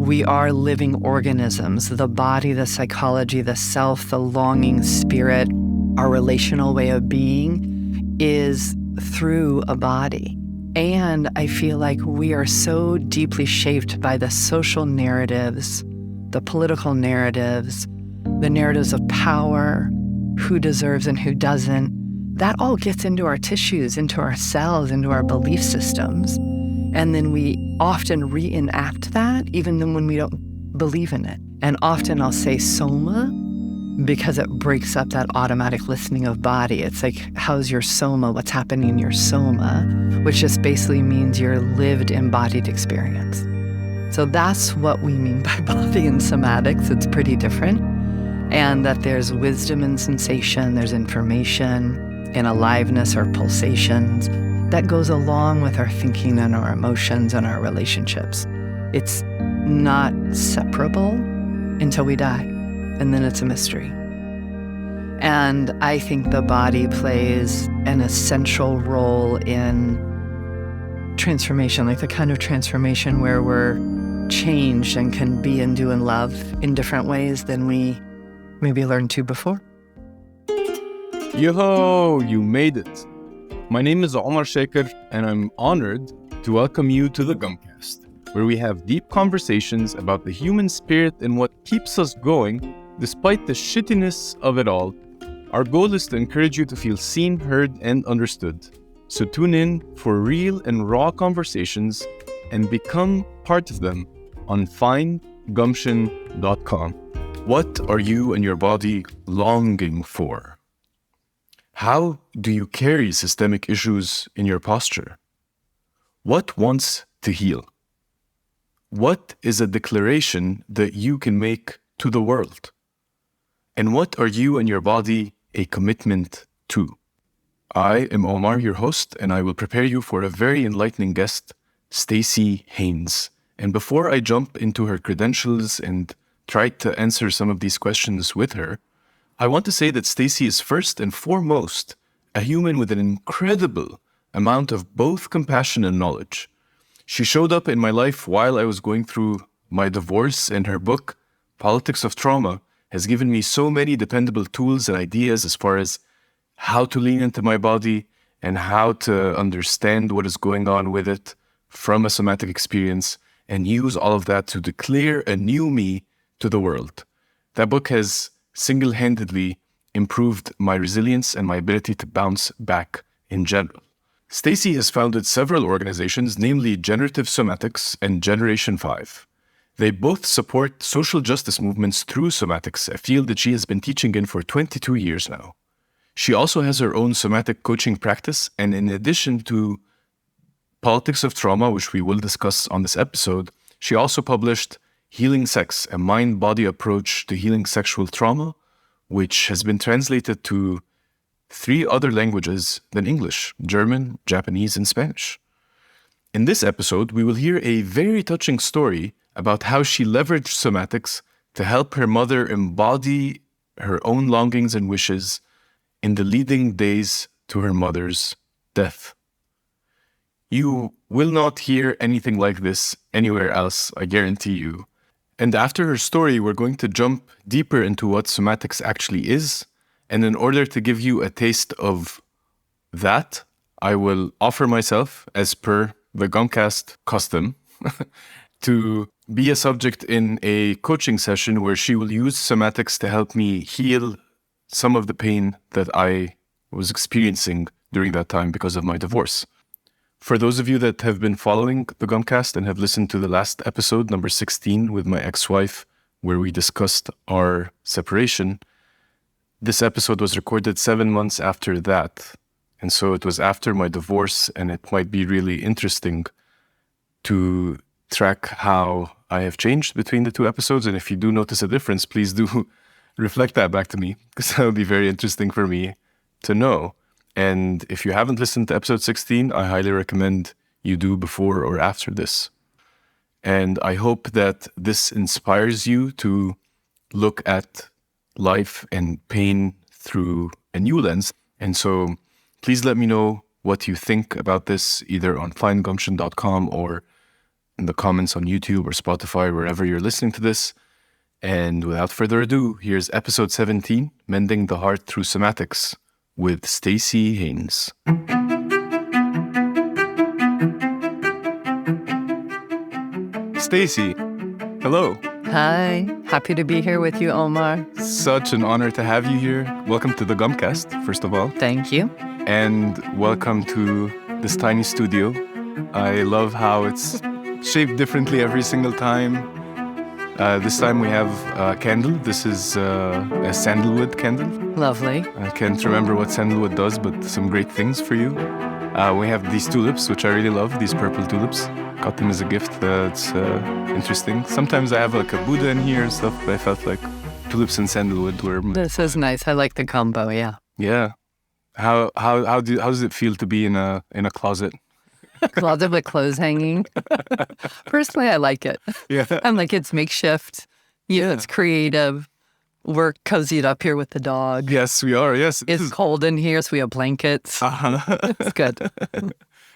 we are living organisms. The body, the psychology, the self, the longing, spirit, our relational way of being is through a body. And I feel like we are so deeply shaped by the social narratives, the political narratives, the narratives of power, who deserves and who doesn't. That all gets into our tissues, into our cells, into our belief systems. And then we often reenact that even then when we don't believe in it. And often I'll say soma because it breaks up that automatic listening of body. It's like, how's your soma? What's happening in your soma? Which just basically means your lived embodied experience. So that's what we mean by body and somatics. It's pretty different. And that there's wisdom and sensation, there's information and aliveness or pulsations that goes along with our thinking and our emotions and our relationships. It's not separable until we die, and then it's a mystery. And I think the body plays an essential role in transformation, like the kind of transformation where we're changed and can be and do and love in different ways than we maybe learned to before. Yo, you made it. My name is Omar Shaker, and I'm honored to welcome you to the Gumpcast, where we have deep conversations about the human spirit and what keeps us going despite the shittiness of it all. Our goal is to encourage you to feel seen, heard, and understood. So tune in for real and raw conversations and become part of them on findgumption.com. What are you and your body longing for? How do you carry systemic issues in your posture? What wants to heal? What is a declaration that you can make to the world? And what are you and your body a commitment to? I am Omar, your host, and I will prepare you for a very enlightening guest, Staci Haines. And before I jump into her credentials and try to answer some of these questions with her, I want to say that Staci is first and foremost a human with an incredible amount of both compassion and knowledge. She showed up in my life while I was going through my divorce, and her book, Politics of Trauma, has given me so many dependable tools and ideas as far as how to lean into my body and how to understand what is going on with it from a somatic experience and use all of that to declare a new me to the world. That book has single-handedly improved my resilience and my ability to bounce back in general. Staci has founded several organizations, namely Generative Somatics and Generation 5. They both support social justice movements through somatics, a field that she has been teaching in for 22 years now. She also has her own somatic coaching practice, and in addition to Politics of Trauma, which we will discuss on this episode, she also published Healing Sex, a mind-body approach to healing sexual trauma, which has been translated to 3 other languages than English: German, Japanese, and Spanish. In this episode, we will hear a very touching story about how she leveraged somatics to help her mother embody her own longings and wishes in the leading days to her mother's death. You will not hear anything like this anywhere else, I guarantee you. And after her story, we're going to jump deeper into what somatics actually is. And in order to give you a taste of that, I will offer myself, as per the Gumpcast custom, to be a subject in a coaching session where she will use somatics to help me heal some of the pain that I was experiencing during that time because of my divorce. For those of you that have been following the Gumpcast and have listened to the last episode, number 16, with my ex-wife, where we discussed our separation, this episode was recorded 7 months after that. And so it was after my divorce, and it might be really interesting to track how I have changed between the 2 episodes. And if you do notice a difference, please do reflect that back to me, because that would be very interesting for me to know. And if you haven't listened to episode 16, I highly recommend you do before or after this. And I hope that this inspires you to look at life and pain through a new lens. And so please let me know what you think about this, either on findgumption.com or in the comments on YouTube or Spotify, wherever you're listening to this. And without further ado, here's episode 17, Mending the Heart Through Somatics with Staci Haines. Staci, hello. Hi, happy to be here with you, Omar. Such an honor to have you here. Welcome to the Gumpcast, first of all. Thank you. And welcome to this tiny studio. I love how it's shaped differently every single time. This time we have a candle. This is a sandalwood candle. Lovely. I can't remember what sandalwood does, but some great things for you. We have these tulips, which I really love, these purple tulips. Got them as a gift. It's interesting. Sometimes I have like a Buddha in here and stuff, but I felt like tulips and sandalwood were... This is nice. I like the combo, yeah. Yeah. How does it feel to be in a closet? Closet with clothes hanging. Personally, I like it. Yeah. I'm like, it's makeshift. Yeah, it's creative. We're cozied up here with the dog. Yes, we are. Yes. It's cold in here, so we have blankets. It's good.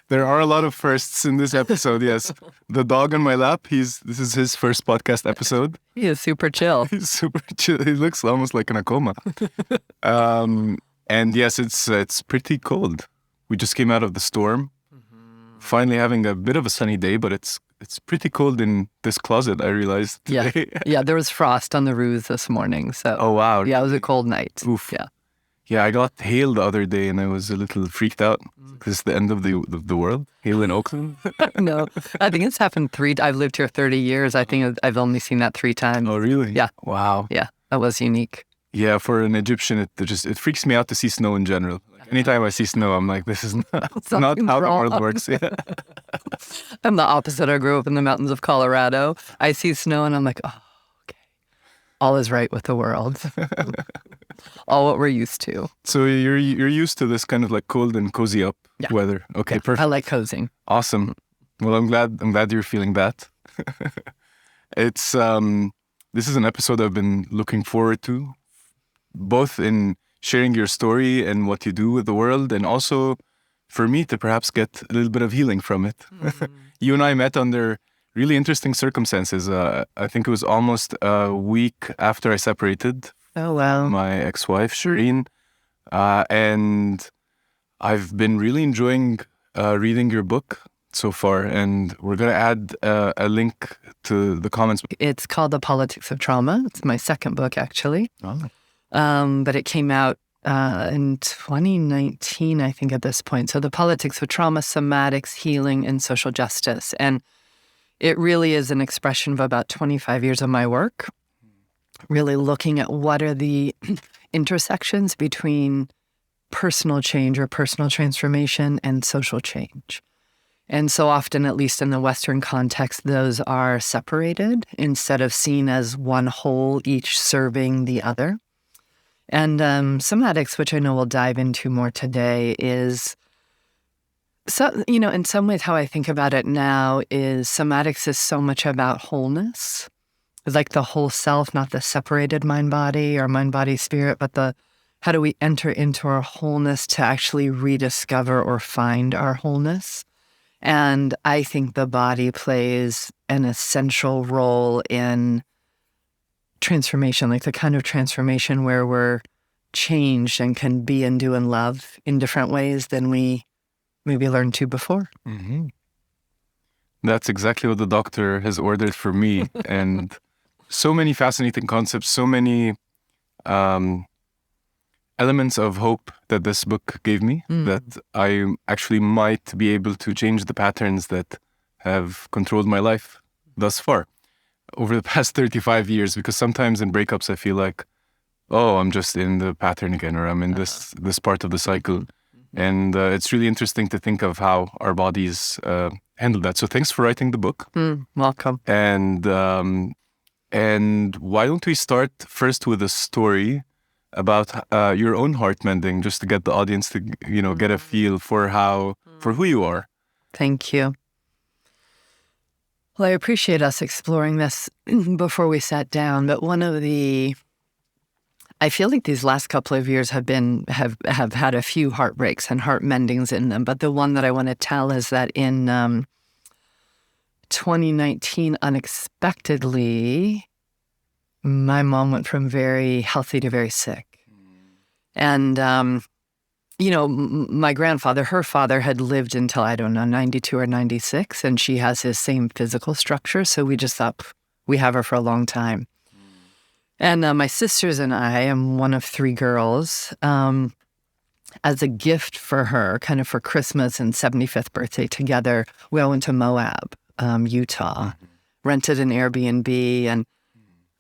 There are a lot of firsts in this episode, yes. The dog on my lap, this is his first podcast episode. He is super chill. He's super chill. He looks almost like in a coma. And yes, it's pretty cold. We just came out of the storm. Finally having a bit of a sunny day, but it's pretty cold in this closet, I realized today. Yeah, there was frost on the roofs this morning. So Oh, wow. yeah, it was a cold night. Oof. Yeah. Yeah, I got hail the other day and I was a little freaked out because it's the end of the world. Hail in Oakland. No, I think it's happened I've lived here 30 years. I think I've only seen that 3 times. Oh, really? Yeah. Wow. Yeah, that was unique. Yeah, for an Egyptian, it freaks me out to see snow in general. Like, anytime I see snow, I'm like, this is not how the world works. Yeah. I'm the opposite. I grew up in the mountains of Colorado. I see snow and I'm like, oh, okay. All is right with the world. All what we're used to. So you're used to this kind of like cold and cozy up weather. Okay, Yeah, perfect. I like cozying. Awesome. Well, I'm glad you're feeling that. It's this is an episode I've been looking forward to, both in sharing your story and what you do with the world, and also for me to perhaps get a little bit of healing from it. You and I met under really interesting circumstances. I think it was almost a week after I separated. Oh, wow. My ex-wife, Shireen. And I've been really enjoying reading your book so far. And we're going to add a link to the comments. It's called The Politics of Trauma. It's my second book, actually. Oh. But it came out in 2019, I think, at this point. So The Politics of Trauma, Somatics, Healing, and Social Justice. And it really is an expression of about 25 years of my work. Really looking at what are the intersections between personal change or personal transformation and social change. And so often, at least in the Western context, those are separated instead of seen as one whole, each serving the other. And somatics, which I know we'll dive into more today, is, so, in some ways how I think about it now is somatics is so much about wholeness. It's like the whole self, not the separated mind-body or mind-body-spirit, but how do we enter into our wholeness to actually rediscover or find our wholeness? And I think the body plays an essential role in transformation, like the kind of transformation where we're changed and can be and do and love in different ways than we maybe learned to before. Mm-hmm. That's exactly what the doctor has ordered for me. And so many fascinating concepts, so many elements of hope that this book gave me, that I actually might be able to change the patterns that have controlled my life thus far over the past 35 years. Because sometimes in breakups, I feel like, oh, I'm just in the pattern again, or I'm in this part of the cycle. And it's really interesting to think of how our bodies handle that. So thanks for writing the book. Welcome. And why don't we start first with a story about your own heart mending, just to get the audience to, get a feel for who you are. Thank you. Well, I appreciate us exploring this before we sat down, but I feel like these last couple of years have had a few heartbreaks and heart mendings in them, but the one that I want to tell is that in 2019, unexpectedly, my mom went from very healthy to very sick. And, my grandfather, her father, had lived until, 92 or 96, and she has his same physical structure. So we just thought, we have her for a long time. And my sisters and I, am one of three girls, as a gift for her, kind of for Christmas and 75th birthday together, we all went to Moab, Utah, rented an Airbnb. And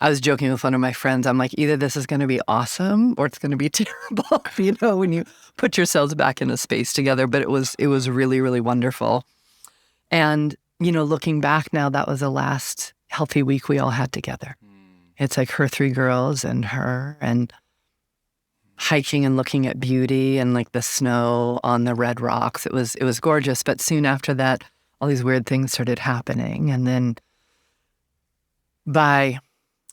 I was joking with one of my friends. I'm like, either this is going to be awesome or it's going to be terrible, when you put yourselves back in a space together. But it was really, really wonderful. And, looking back now, that was the last healthy week we all had together. It's like her three girls and her, and hiking and looking at beauty and like the snow on the red rocks. It was gorgeous. But soon after that, all these weird things started happening. And then by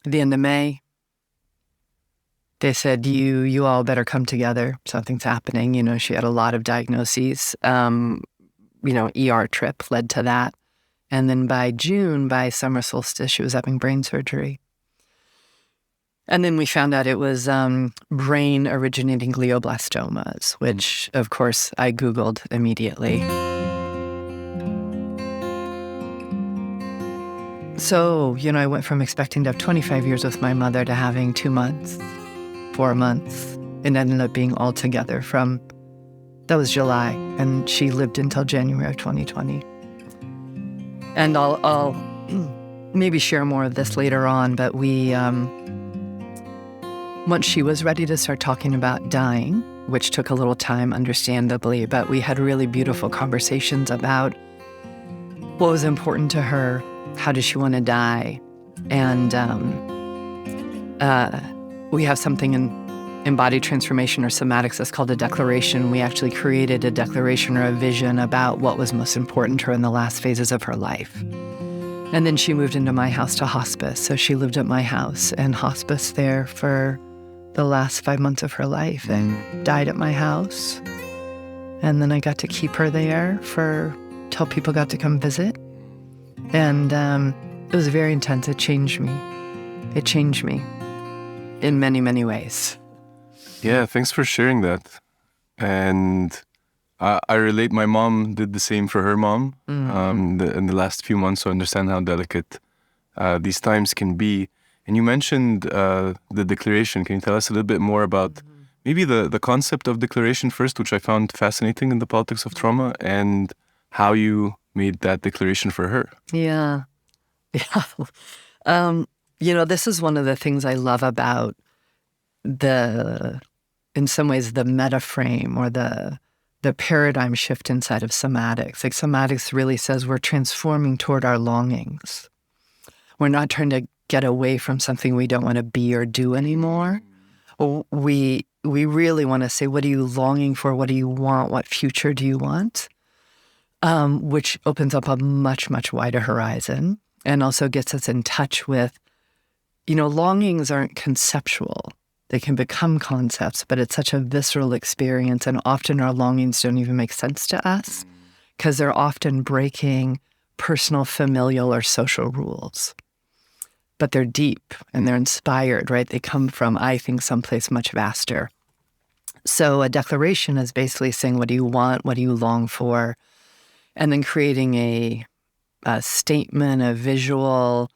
the end of May, they said, you all better come together. Something's happening. She had a lot of diagnoses. ER trip led to that. And then by June, by summer solstice, she was having brain surgery. And then we found out it was brain-originating glioblastomas, which, of course, I Googled immediately. So, I went from expecting to have 25 years with my mother to having 2 months, 4 months. It ended up being all together that was July, and she lived until January of 2020. And I'll maybe share more of this later on, but we... Once she was ready to start talking about dying, which took a little time, understandably, but we had really beautiful conversations about what was important to her, how does she want to die, and we have something in embodied transformation or somatics that's called a declaration. We actually created a declaration or a vision about what was most important to her in the last phases of her life. And then she moved into my house to hospice, so she lived at my house and hospice there for the last 5 months of her life and died at my house. And then I got to keep her there till people got to come visit. And it was very intense. It changed me. It changed me in many, many ways. Yeah, thanks for sharing that. And I relate. My mom did the same for her mom in the last few months, so I understand how delicate these times can be. And you mentioned the declaration. Can you tell us a little bit more about maybe the concept of declaration first, which I found fascinating in the politics of trauma, and how you made that declaration for her? Yeah. This is one of the things I love about in some ways, the meta frame or the paradigm shift inside of somatics. Like somatics really says we're transforming toward our longings. We're not trying to get away from something we don't want to be or do anymore. We really want to say, what are you longing for? What do you want? What future do you want? Which opens up a much, much wider horizon and also gets us in touch with, longings aren't conceptual. They can become concepts, but it's such a visceral experience. And often our longings don't even make sense to us because they're often breaking personal, familial, or social rules. But they're deep and they're inspired, right? They come from, I think, someplace much vaster. So a declaration is basically saying, what do you want? What do you long for? And then creating a statement, a visual,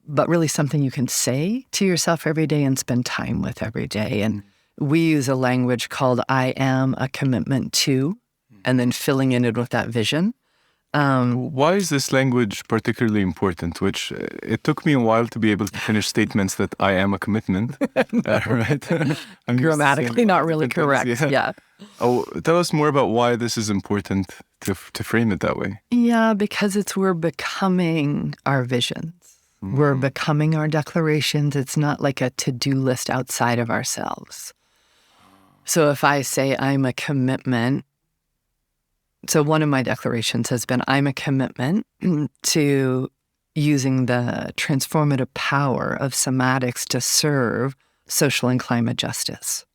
but really something you can say to yourself every day and spend time with every day. And we use a language called I am a commitment to, and then filling in it with that vision. Why is this language particularly important? Which it took me a while to be able to finish statements that I am a commitment, right? Grammatically not really correct, yeah. Oh, tell us more about why this is important to frame it that way. Yeah, because we're becoming our visions. We're becoming our declarations. It's not like a to-do list outside of ourselves. So if I say I'm a commitment, so one of my declarations has been, I'm a commitment to using the transformative power of somatics to serve social and climate justice.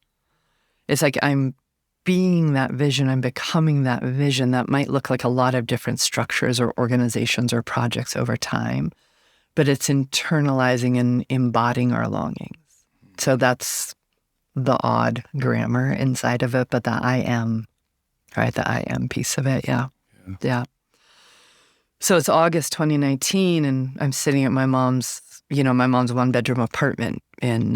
It's like I'm being that vision. I'm becoming that vision that might look like a lot of different structures or organizations or projects over time, but it's internalizing and embodying our longings. So that's the odd grammar inside of it, but the I am, right? The I am piece of it. Yeah. So it's August 2019, and I'm sitting at my mom's one-bedroom apartment in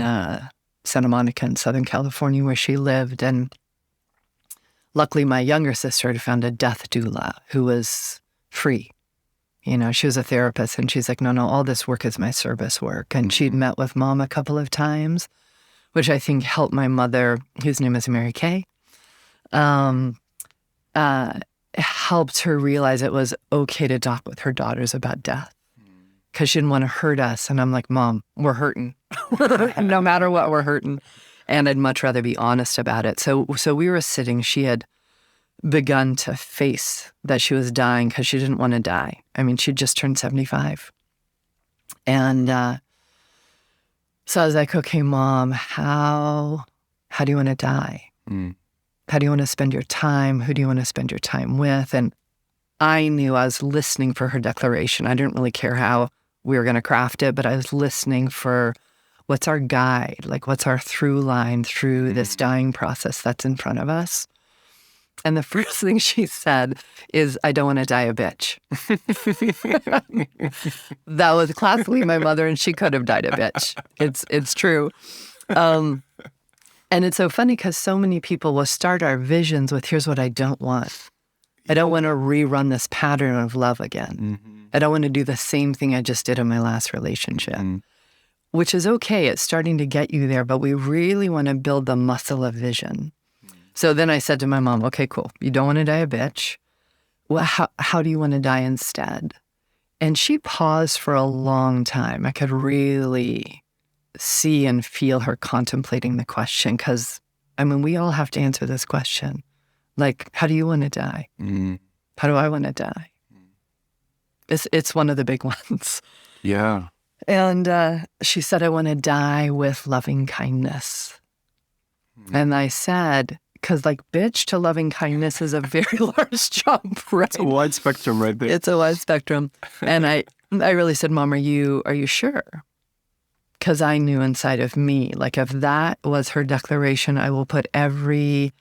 Santa Monica in Southern California where she lived. And luckily, my younger sister had found a death doula who was free. She was a therapist, and she's like, no, all this work is my service work. And she'd met with Mom a couple of times, which I think helped my mother, whose name is Mary Kay, helped her realize it was okay to talk with her daughters about death because she didn't want to hurt us. And I'm like, Mom, we're hurting. No matter what, we're hurting. And I'd much rather be honest about it. So we were sitting. She had begun to face that she was dying because she didn't want to die. I mean, she'd just turned 75. And so I was like, okay, Mom, how do you want to die? How do you want to spend your time? Who do you want to spend your time with? And I knew I was listening for her declaration. I didn't really care how we were going to craft it, but I was listening for what's our guide, like what's our through line through this dying process that's in front of us. And the first thing she said is, I don't want to die a bitch. That was classically my mother, and she could have died a bitch. It's true. And it's so funny because so many people will start our visions with, here's what I don't want. I don't want to rerun this pattern of love again. I don't want to do the same thing I just did in my last relationship, which is okay. It's starting to get you there, but we really want to build the muscle of vision. So then I said to my mom, okay, cool. You don't want to die a bitch. Well, how do you want to die instead? And she paused for a long time. I could really see and feel her contemplating the question because, I mean, we all have to answer this question. Like, how do you want to die? How do I want to die? It's one of the big ones. Yeah. And she said, I want to die with loving kindness. And I said, because like bitch to loving kindness is a very large jump, right? It's a wide spectrum right there. It's a wide spectrum. And I really said, Mom, are you sure? Because I knew inside of me, like if that was her declaration, I will put every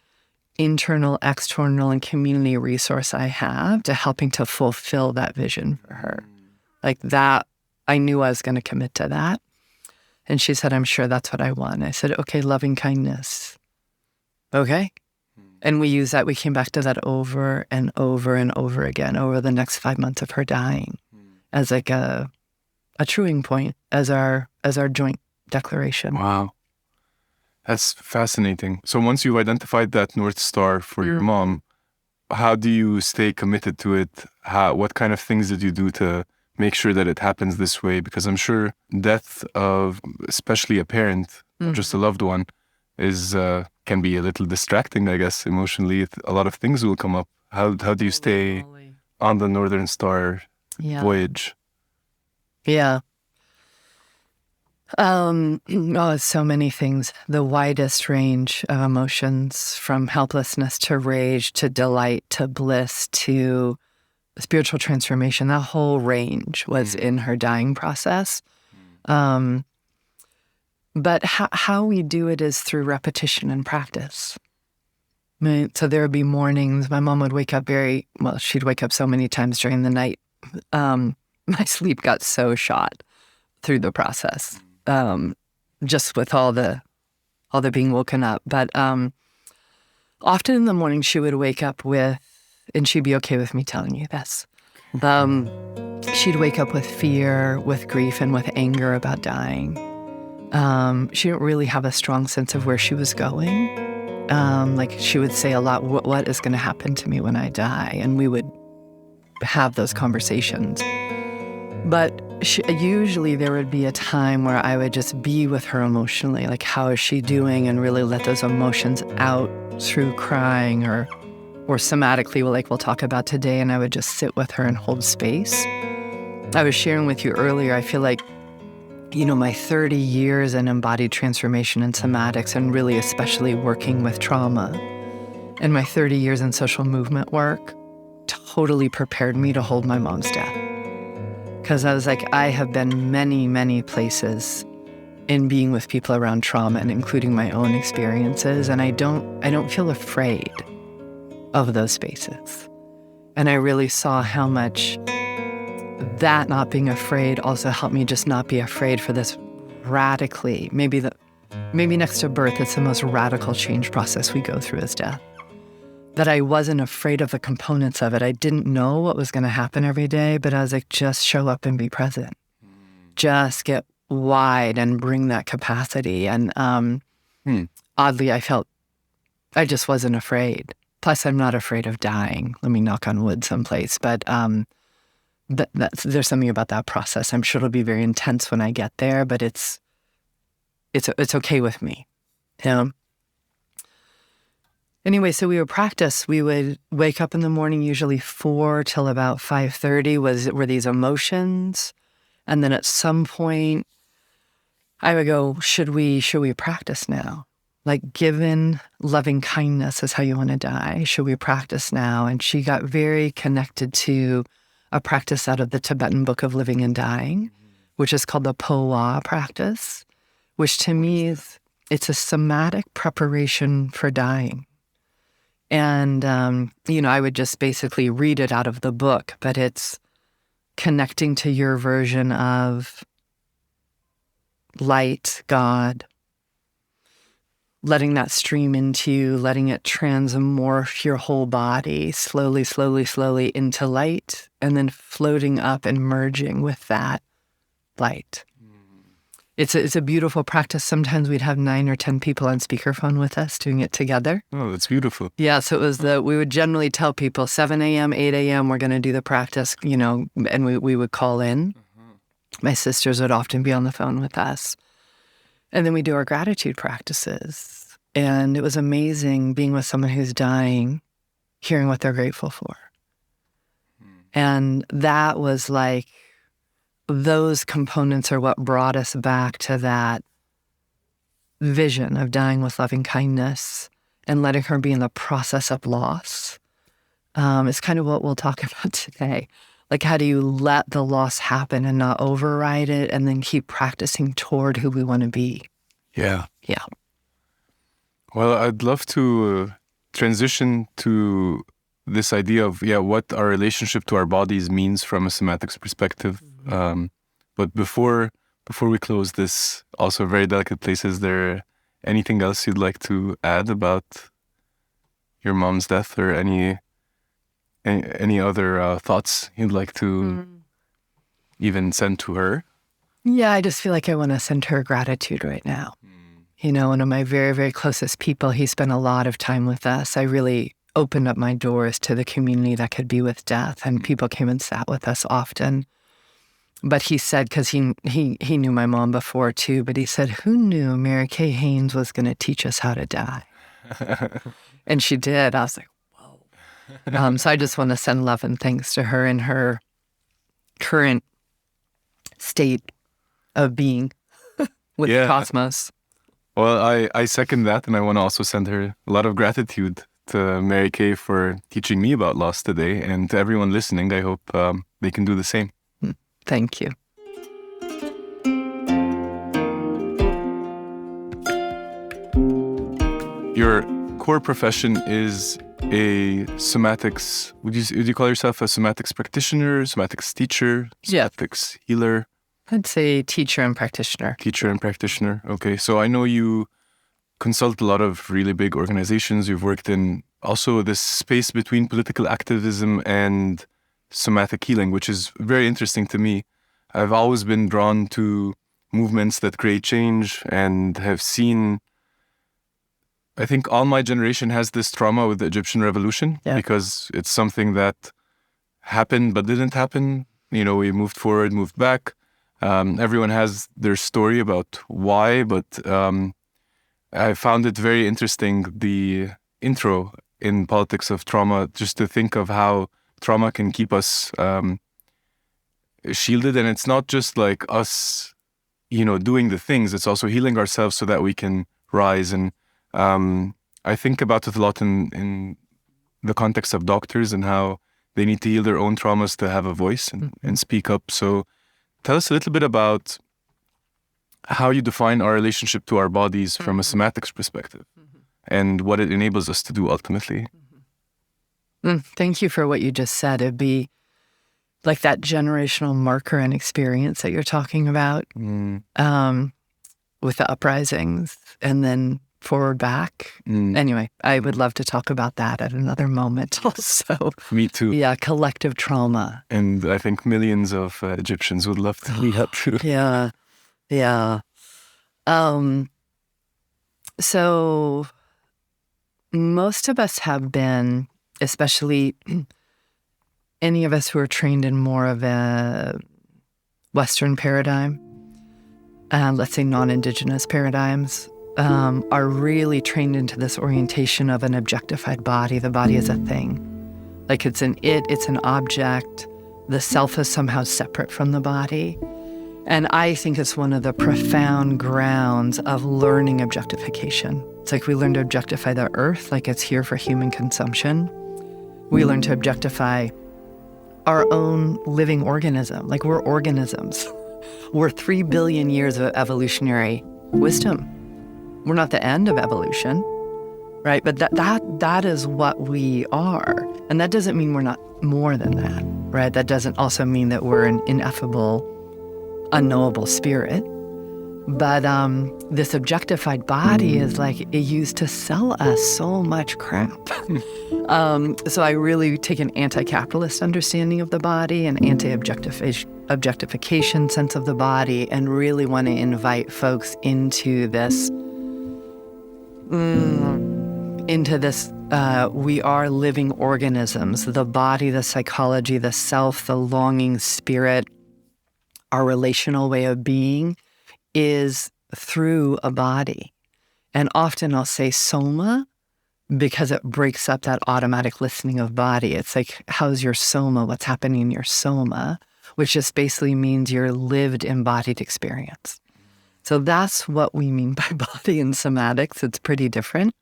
internal, external, and community resource I have to helping to fulfill that vision for her. Like that, I knew I was going to commit to that. And she said, I'm sure that's what I want. I said, okay, loving kindness. Okay. And we used that. We came back to that over and over and over again over the next 5 months of her dying as like a truing point, as our joint declaration. Wow. That's fascinating. So once you've identified that North Star for your mom, how do you stay committed to it? What kind of things did you do to make sure that it happens this way? Because I'm sure death of especially a parent, just a loved one, is can be a little distracting, I guess, emotionally. A lot of things will come up. How do you stay on the Northern Star voyage? Yeah. So many things. The widest range of emotions, from helplessness to rage to delight to bliss to spiritual transformation. That whole range was in her dying process. But how we do it is through repetition and practice. Right? So there would be mornings. My mom would wake up she'd wake up so many times during the night. My sleep got so shot through the process, just with all the being woken up. But often in the morning, she would wake up with, and she'd be okay with me telling you this, she'd wake up with fear, with grief, and with anger about dying. She didn't really have a strong sense of where she was going. Like she would say a lot, what is going to happen to me when I die? And we would have those conversations. But usually there would be a time where I would just be with her emotionally, like how is she doing, and really let those emotions out through crying or somatically, like we'll talk about today, and I would just sit with her and hold space. I was sharing with you earlier, I feel like, my 30 years in embodied transformation and somatics, and really especially working with trauma, and my 30 years in social movement work totally prepared me to hold my mom's death. Because I was like, I have been many, many places in being with people around trauma and including my own experiences, and I don't feel afraid of those spaces. And I really saw how much that not being afraid also helped me just not be afraid for this radically, maybe next to birth, it's the most radical change process we go through is death. That I wasn't afraid of the components of it. I didn't know what was going to happen every day, but I was like, just show up and be present. Just get wide and bring that capacity. And oddly, I felt I just wasn't afraid. Plus, I'm not afraid of dying. Let me knock on wood someplace. But there's something about that process. I'm sure it'll be very intense when I get there, but it's okay with me. Anyway, so we would practice. We would wake up in the morning, usually 4 till about 5:30 were these emotions. And then at some point, I would go, should we practice now? Like, given loving kindness is how you want to die, should we practice now? And she got very connected to a practice out of the Tibetan Book of Living and Dying, which is called the Po-Wa practice, which to me it's a somatic preparation for dying. And, I would just basically read it out of the book, but it's connecting to your version of light, God, letting that stream into you, letting it transmorph your whole body slowly, slowly, slowly into light, and then floating up and merging with that light. It's a beautiful practice. Sometimes we'd have 9 or 10 people on speakerphone with us doing it together. Oh, that's beautiful. Yeah, so it was we would generally tell people 7 a.m., 8 a.m., we're going to do the practice, and we would call in. My sisters would often be on the phone with us. And then we do our gratitude practices. And it was amazing being with someone who's dying, hearing what they're grateful for. And that was like, those components are what brought us back to that vision of dying with loving kindness and letting her be in the process of loss. It's kind of what we'll talk about today. Like, how do you let the loss happen and not override it and then keep practicing toward who we want to be? Yeah. Yeah. Well, I'd love to transition to this idea of, what our relationship to our bodies means from a somatics perspective. But before we close this also very delicate place, is there anything else you'd like to add about your mom's death, or any other thoughts you'd like to even send to her? Yeah, I just feel like I want to send her gratitude right now. One of my very, very closest people, he spent a lot of time with us. I really opened up my doors to the community that could be with death, and people came and sat with us often. But he said, because he knew my mom before too, but he said, who knew Mary Kay Haines was going to teach us how to die? And she did. I was like, whoa. So I just want to send love and thanks to her in her current state of being with the cosmos. Well, I second that, and I want to also send her a lot of gratitude to Mary Kay for teaching me about loss today, and to everyone listening, I hope they can do the same. Thank you. Your core profession is a somatics. Would you call yourself a somatics practitioner, somatics teacher, somatics healer? I'd say teacher and practitioner. Teacher and practitioner. Okay, so I know you consult a lot of really big organizations. You've worked in also this space between political activism and somatic healing, which is very interesting to me. I've always been drawn to movements that create change, and have seen, I think all my generation has this trauma with the Egyptian revolution, because it's something that happened but didn't happen. We moved forward, moved back. Everyone has their story about why, but I found it very interesting, the intro in Politics of Trauma, just to think of how trauma can keep us shielded. And it's not just like us, doing the things, it's also healing ourselves so that we can rise. And I think about it a lot in the context of doctors and how they need to heal their own traumas to have a voice and speak up. So tell us a little bit about how you define our relationship to our bodies from a somatics perspective and what it enables us to do ultimately. Thank you for what you just said. It'd be like that generational marker and experience that you're talking about with the uprisings and then forward back. Anyway, I would love to talk about that at another moment also. Me too. Yeah, collective trauma. And I think millions of Egyptians would love to meet up too. Yeah. So most of us have been, especially any of us who are trained in more of a Western paradigm, let's say non-Indigenous paradigms, are really trained into this orientation of an objectified body. The body is a thing. Like it's an object. The self is somehow separate from the body. And I think it's one of the profound grounds of learning objectification. It's like we learn to objectify the earth like it's here for human consumption. We learn to objectify our own living organism, like we're organisms. We're 3 billion years of evolutionary wisdom. We're not the end of evolution, right? But that is what we are. And that doesn't mean we're not more than that, right? That doesn't also mean that we're an ineffable, unknowable spirit. But this objectified body is like it used to sell us so much crap. So I really take an anti-capitalist understanding of the body, an anti-objectification sense of the body, and really want to invite folks into this, we are living organisms. The body, the psychology, the self, the longing spirit, our relational way of being is through a body. And often I'll say soma because it breaks up that automatic listening of body. It's like, how's your soma? What's happening in your soma? Which just basically means your lived embodied experience. So that's what we mean by body in somatics. It's pretty different.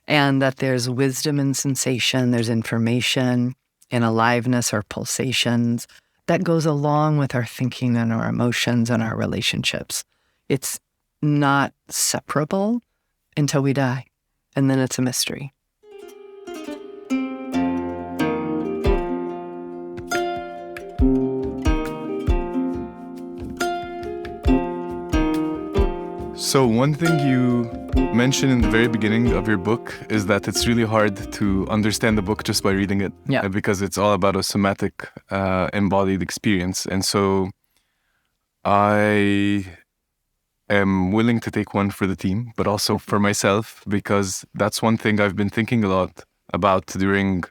And that there's wisdom and sensation, there's information and aliveness or pulsations that goes along with our thinking and our emotions and our relationships. It's not separable until we die, and then it's a mystery. So one thing you mentioned in the very beginning of your book is that it's really hard to understand the book just by reading it, because it's all about a somatic embodied experience. And so I am willing to take one for the team, but also for myself, because that's one thing I've been thinking a lot about during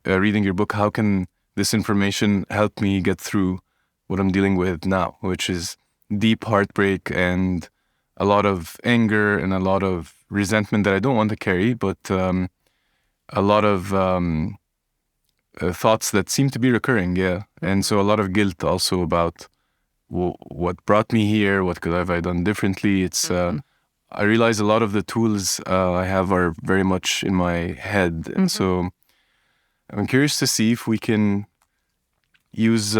reading your book. How can this information help me get through what I'm dealing with now, which is deep heartbreak and a lot of anger and a lot of resentment that I don't want to carry, but a lot of thoughts that seem to be recurring, And so a lot of guilt also about what brought me here, what could have I done differently. It's I realize a lot of the tools I have are very much in my head. And so I'm curious to see if we can use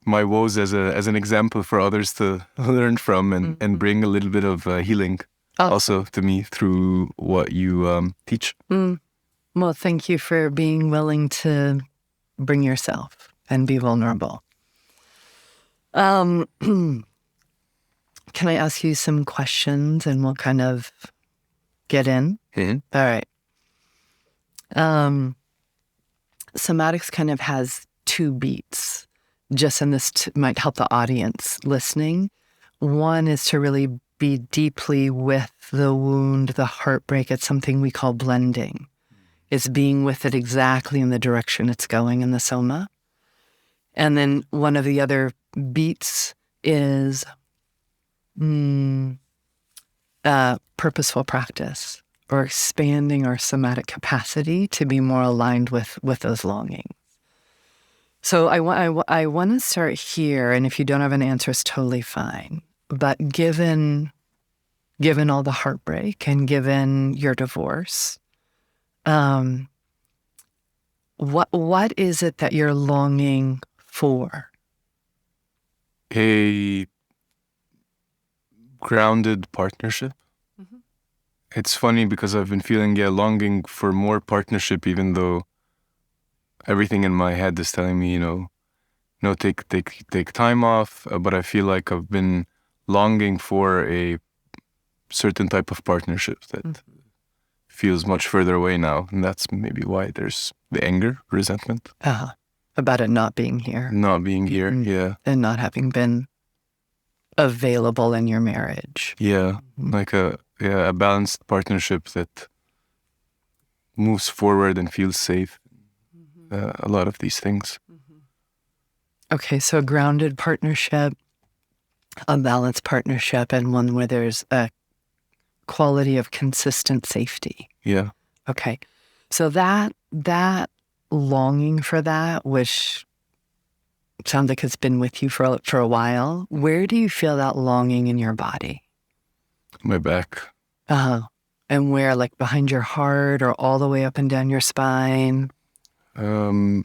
my woes as an example for others to learn from and bring a little bit of healing also to me through what you teach. Well, thank you for being willing to bring yourself and be vulnerable. Can I ask you some questions and we'll kind of get in? Mm-hmm. All right. Somatics kind of has two beats, just and this might help the audience listening. One is to really be deeply with the wound, the heartbreak. It's something we call blending. It's being with it exactly in the direction it's going in the soma. And then one of the other beats is purposeful practice, or expanding our somatic capacity to be more aligned with those longings. So I want to start here, and if you don't have an answer, it's totally fine. But given all the heartbreak and given your divorce, Um, what is it that you're longing for? A grounded partnership. Mm-hmm. It's funny because I've been feeling, longing for more partnership, even though everything in my head is telling me, no, take time off. But I feel like I've been longing for a certain type of partnership that feels much further away now, and that's maybe why there's the anger, resentment, About it not being here. not being here. Yeah, And not having been available in your marriage. yeah, like a balanced partnership that moves forward and feels safe. A lot of these things. Okay, so a grounded partnership, a balanced partnership, and one where there's a quality of consistent safety. Yeah. Okay, so that longing for that, which sounds like it's been with you for a while, where do you feel that longing in your body? My back. And where, like behind your heart or all the way up and down your spine?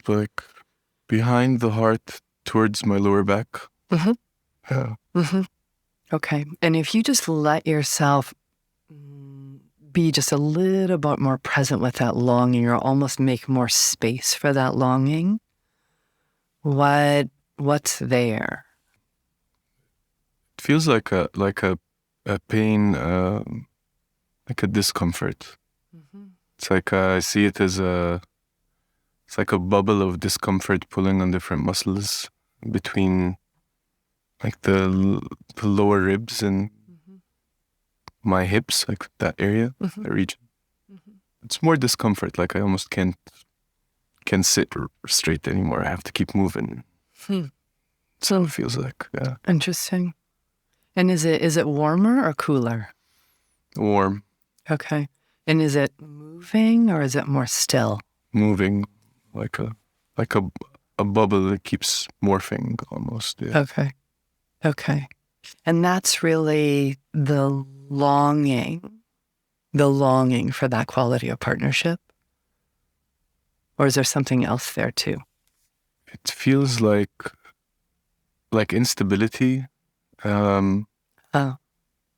Like behind the heart towards my lower back. Mm-hmm. Yeah. Mm-hmm. Okay. And if you just let yourself be just a little bit more present with that longing, or almost make more space for that longing, what's there? It feels like a pain, like a discomfort. It's like I see it as it's like a bubble of discomfort pulling on different muscles between like the lower ribs and my hips, like that area, that region. It's more discomfort. Like I almost can't sit straight anymore. I have to keep moving. So it feels like. Yeah. Interesting. And is it warmer or cooler? Warm. Okay. And is it moving or is it more still? Moving, like a bubble that keeps morphing almost. Yeah. Okay. And that's really the longing for that quality of partnership? Or is there something else there too? It feels like instability.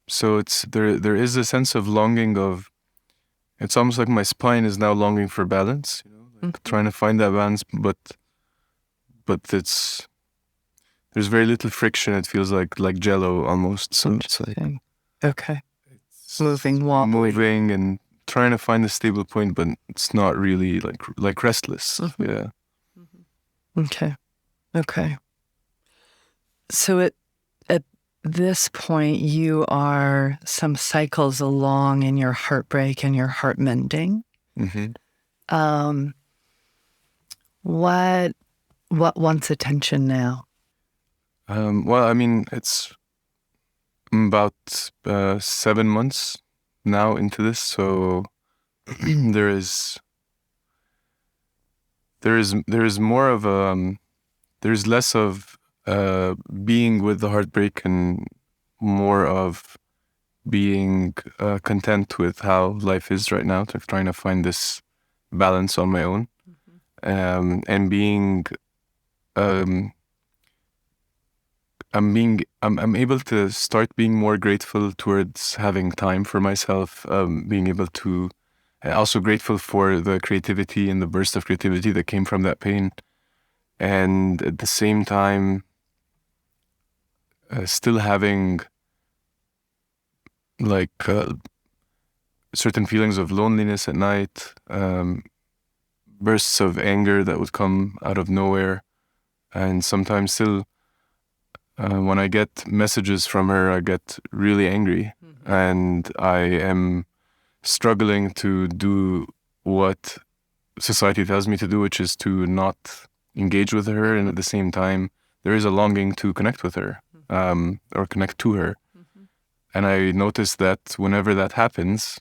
So it's there is a sense of longing of, it's almost like my spine is now longing for balance, like trying to find that balance, but there's very little friction. It feels like Jello almost. So it's like, okay. It's Moving, wobbly. moving and trying to find a stable point, but it's not really like restless. Yeah. Okay. So at this point, you are some cycles along in your heartbreak and your heart mending. What wants attention now? Well, I mean, it's about 7 months now into this, so there is more of there's less of being with the heartbreak and more of being content with how life is right now, trying to find this balance on my own, and being I'm able to start being more grateful towards having time for myself, being able to also grateful for the creativity and the burst of creativity that came from that pain, and at the same time still having like certain feelings of loneliness at night, bursts of anger that would come out of nowhere, and sometimes still when I get messages from her, I get really angry, and I am struggling to do what society tells me to do, which is to not engage with her, and at the same time, there is a longing to connect with her, or connect to her. And I noticed that whenever that happens,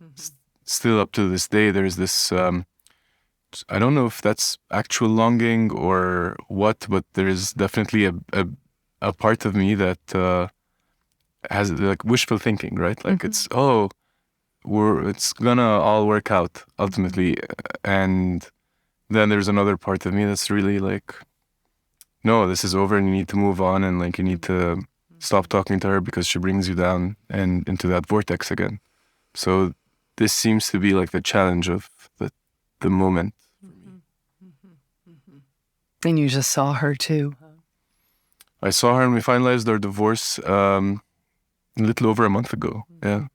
still up to this day, there's this, I don't know if that's actual longing or what, but there is definitely a part of me that has like wishful thinking, right? Like it's, it's gonna all work out ultimately. And then there's another part of me that's really like, no, this is over and you need to move on, and like you need to stop talking to her because she brings you down and into that vortex again. So this seems to be like the challenge of the moment. And you just saw her too. I saw her and we finalized our divorce a little over a month ago. Yeah.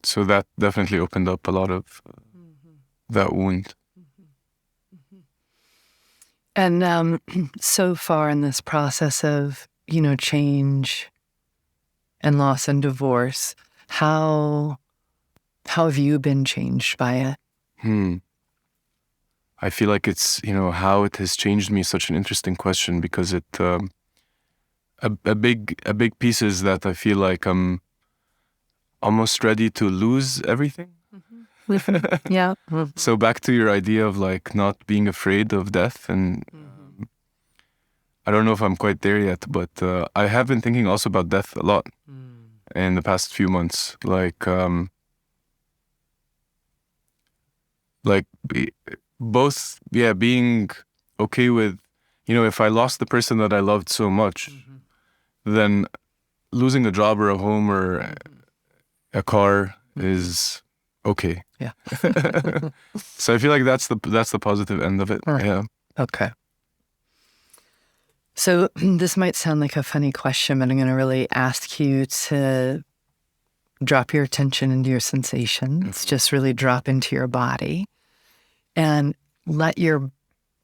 So that definitely opened up a lot of that wound. And so far in this process of, change and loss and divorce, how have you been changed by it? I feel like it's, how it has changed me, such an interesting question, because it, a big piece is that I feel like I'm almost ready to lose everything. Yeah. So back to your idea of like not being afraid of death, and I don't know if I'm quite there yet, but I have been thinking also about death a lot in the past few months. Both, being okay with, if I lost the person that I loved so much, then losing a job or a home or a car is okay. Yeah. So I feel like that's the positive end of it. Right. Yeah. Okay. So this might sound like a funny question, but I'm going to really ask you to drop your attention into your sensations, just really drop into your body and let your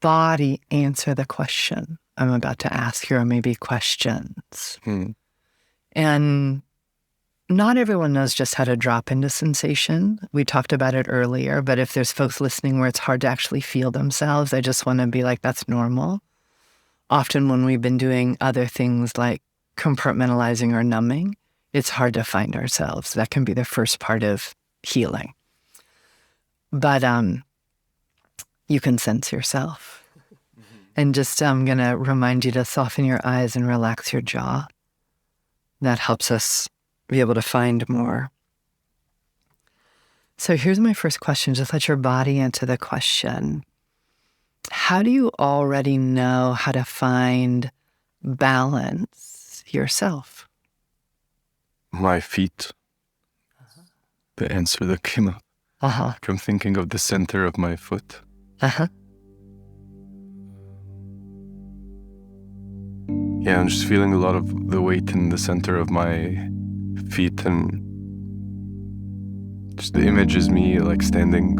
body answer the question I'm about to ask you, or maybe questions. And not everyone knows just how to drop into sensation. We talked about it earlier, but if there's folks listening where it's hard to actually feel themselves, I just want to be like, that's normal. Often when we've been doing other things like compartmentalizing or numbing, it's hard to find ourselves. That can be the first part of healing. But you can sense yourself. And just I'm going to remind you to soften your eyes and relax your jaw. That helps us be able to find more. So here's my first question. Just let your body answer the question. How do you already know how to find balance yourself? My feet. The answer that came up. I'm thinking of the center of my foot. Yeah, I'm just feeling a lot of the weight in the center of my feet, and just the image is me like standing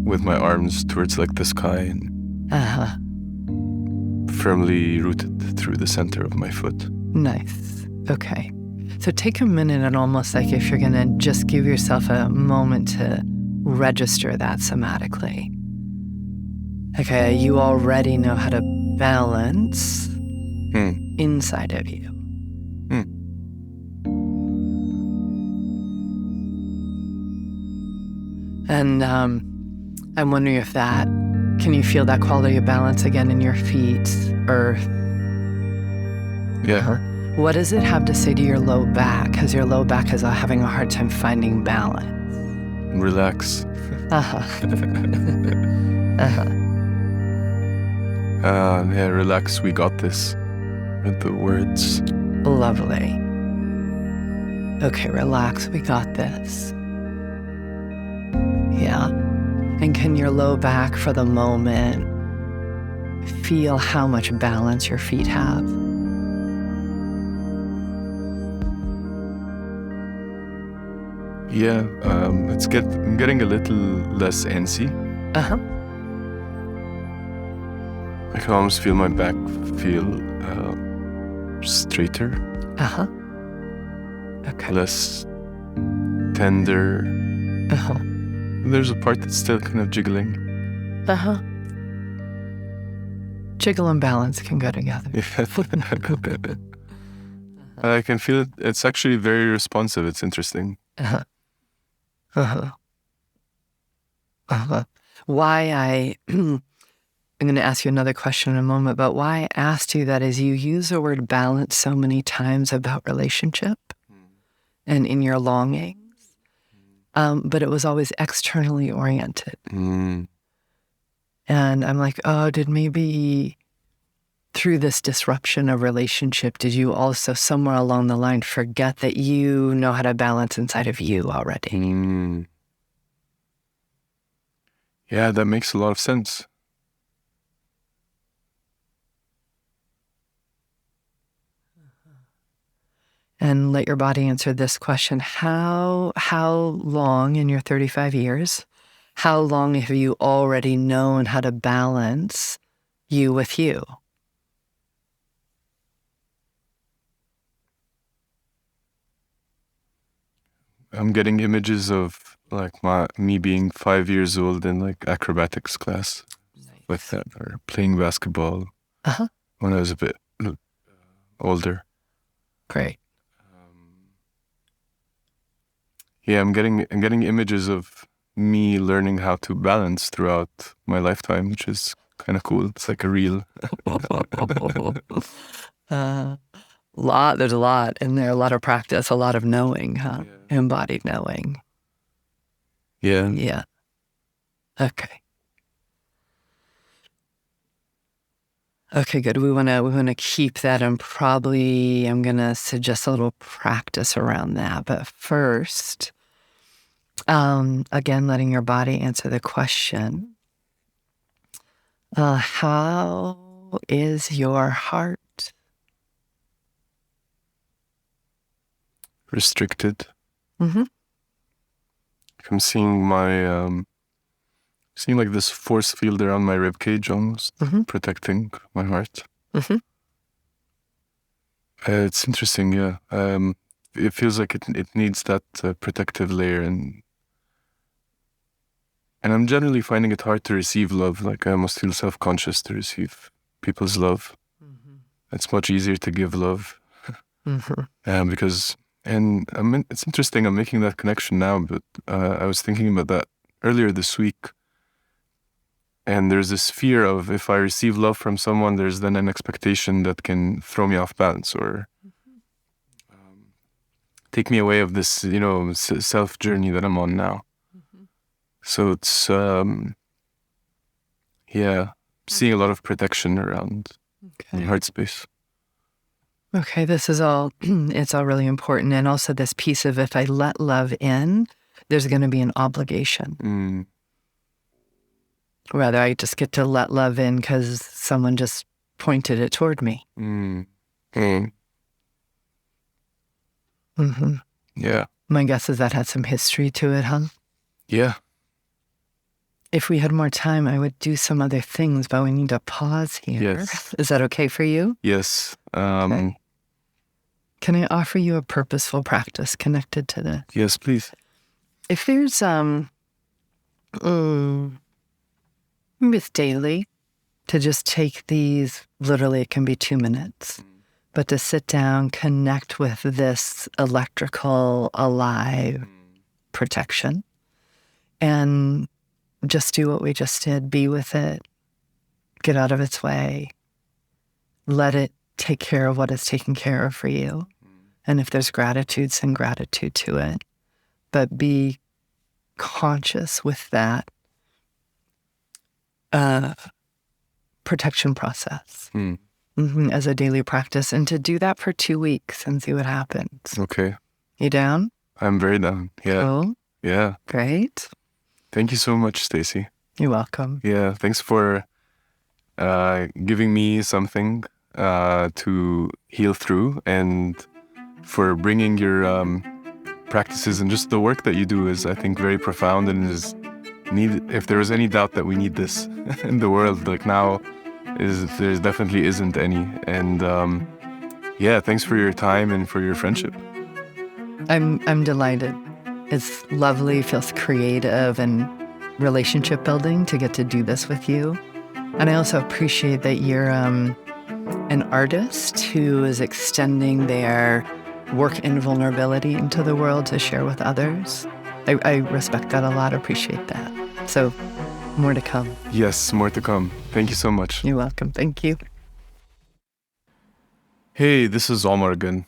with my arms towards like the sky and firmly rooted through the center of my foot. Nice. Okay. So take a minute and almost like if you're going to just give yourself a moment to register that somatically. Okay, you already know how to balance inside of you. And I'm wondering if can you feel that quality of balance again in your feet, earth? Yeah. What does it have to say to your low back? Because your low back is having a hard time finding balance. Relax. Yeah, relax, we got this. With the words. Lovely. Okay, relax, we got this. Yeah. And can your low back for the moment feel how much balance your feet have? Yeah, I'm getting a little less antsy. I can almost feel my back feel straighter. Okay. Less tender. There's a part that's still kind of jiggling. Jiggle and balance can go together. I can feel it. It's actually very responsive. It's interesting. Why I'm going to ask you another question in a moment, but why I asked you that is you use the word balance so many times about relationship. and in your longings. But it was always externally oriented. And I'm like, oh, did maybe through this disruption of relationship, did you also somewhere along the line forget that you know how to balance inside of you already? Yeah, that makes a lot of sense. And let your body answer this question. How long in your 35 years, how long have you already known how to balance you with you? I'm getting images of like me being 5 years old in like acrobatics class, like that, or playing basketball when I was a bit older. Great. Yeah, I'm getting images of me learning how to balance throughout my lifetime, which is kind of cool. It's like a reel. There's a lot in there, a lot of practice, a lot of knowing, huh? Yeah. Embodied knowing. Yeah. Yeah. Okay. Okay, good. We wanna keep that, and probably I'm gonna suggest a little practice around that. But first, again, letting your body answer the question. How is your heart? Restricted. Mm-hmm. I'm seeing seeing like this force field around my rib cage almost, protecting my heart. It's interesting, yeah. It feels like it needs that protective layer, and I'm generally finding it hard to receive love. Like I almost feel self-conscious to receive people's love. It's much easier to give love, because it's interesting. I'm making that connection now, but I was thinking about that earlier this week. And there's this fear of if I receive love from someone, there's then an expectation that can throw me off balance or take me away of this, self journey that I'm on now. So it's, seeing a lot of protection around the heart space. Okay, this is all, it's all really important. And also this piece of if I let love in, there's going to be an obligation. Rather, I just get to let love in because someone just pointed it toward me. Yeah. My guess is that had some history to it, huh? Yeah. If we had more time, I would do some other things, but we need to pause here. Yes. Is that okay for you? Yes. Okay. Can I offer you a purposeful practice connected to this? Yes, please. If there's maybe it's daily, to just take these, literally it can be 2 minutes, but to sit down, connect with this electrical, alive protection, and just do what we just did. Be with it, get out of its way, let it take care of what it's taking care of for you. And if there's gratitude, send gratitude to it, but be conscious with that protection process as a daily practice, and to do that for 2 weeks and see what happens. Okay. You down? I'm very down. Yeah. Cool. Yeah. Great. Thank you so much, Staci. You're welcome. Yeah. Thanks for giving me something to heal through, and for bringing your practices, and just the work that you do is, I think, very profound, and is if there was any doubt that we need this in the world, like now, there definitely isn't any. And thanks for your time and for your friendship. I'm delighted. It's lovely, feels creative and relationship building to get to do this with you. And I also appreciate that you're an artist who is extending their work in vulnerability into the world to share with others. I respect that a lot, appreciate that. So more to come. Yes, more to come. Thank you so much. You're welcome. Thank you. Hey, this is Omar again.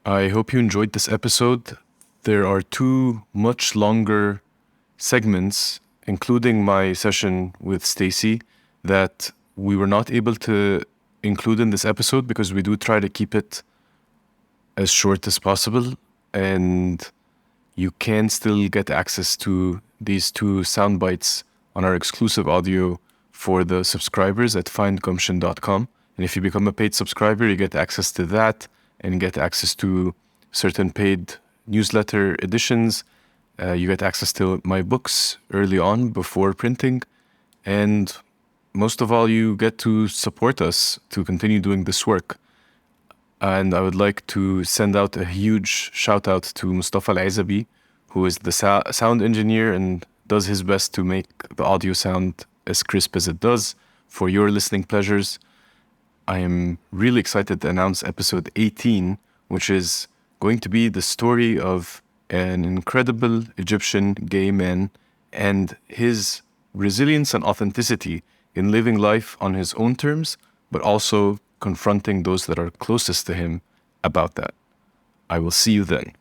I hope you enjoyed this episode. there are 2 much longer segments, including my session with Staci, that we were not able to include in this episode because we do try to keep it as short as possible. And you can still get access to these 2 sound bites on our exclusive audio for the subscribers at findgumption.com. And if you become a paid subscriber, you get access to that and get access to certain paid newsletter editions. You get access to my books early on before printing. And most of all, you get to support us to continue doing this work. And I would like to send out a huge shout out to Mustafa Al-Aizabi, who is the sound engineer and does his best to make the audio sound as crisp as it does for your listening pleasures. I am really excited to announce episode 18, which is going to be the story of an incredible Egyptian gay man and his resilience and authenticity in living life on his own terms, but also confronting those that are closest to him about that. I will see you then.